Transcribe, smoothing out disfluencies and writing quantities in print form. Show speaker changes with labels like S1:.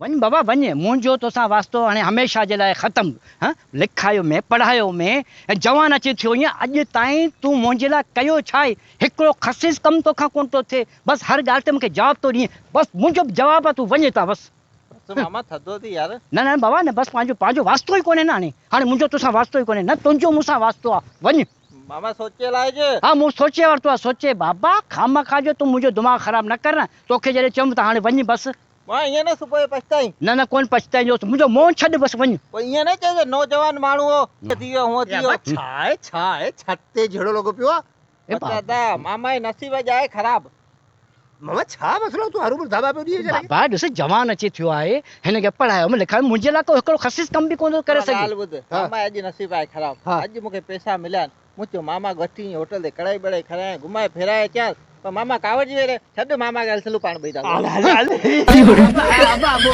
S1: वञ बाबा वञ, मुंहिंजो तोसां वास्तो हाणे हमेशह जे लाइ ख़तमु। हाँ लिखायो में पढ़ायो में ऐं जवान अची थियो ईअं अॼु ताईं तूं मुंहिंजे लाइ कयो छा आहे? हिकिड़ो ख़सीस कमु तोखां कोन थो थिए, बसि हर ॻाल्हि ते मूंखे जवाबु थो ॾींहुं, बसि मुंहिंजो जवाबु आहे तूं वञे था बसि।
S2: तो मामा थधो थी यार।
S1: न न बाबा न, बसि पंहिंजो वास्तो ई कोन्हे न हाणे मुंहिंजो तोसां वास्तो ई कोन्हे न, तुंहिंजो मूंसां वास्तो आहे। वञ।
S2: मामा सोचे लाइजे।
S1: हा मूं सोचे वरितो आहे, सोचे बाबा खामखा जो तूं मुंहिंजो दिमाग़ ख़राबु न कर न, तोखे जॾहिं चयुमि त हाणे वञ बसि।
S2: मां ईअं न सुबुह पछताई।
S1: न न कोन पछताईंदो, मुंहिंजो मोह छॾ बसि वञ।
S2: पोइ ईअं न चइजे नौजवान माण्हू हो थी वियो हूअं थी वियो।
S3: छा आहे छते झेड़ो लॻो पियो आहे?
S1: ए बाबा
S2: दादा मामा जे नसीब जाए ख़राब।
S3: मामा छा मसलो तूं हरू धाबा पे ॾीए जरा
S1: बाबा ॾिस जवान अची थियो आहे, हिनखे पढ़ायो में लिखायो, मुंहिंजे लाइ को हिकिड़ो ख़सीस कमु बि कोन थो करे सघे।
S2: ॻाल्हि ॿुध, मामा अॼु नसीब आहे ख़राब। अॼु मूंखे पैसा मिलिया आहिनि, मूं चयो मामा वठी होटल ते कढ़ाई बढ़ाई खाराए घुमाए फिराए अचां, पर मामा कावड़जी वेले छॾ मामा ॻाल्हि सलू पाण ॿई था।
S3: हल हल हल
S1: बाबा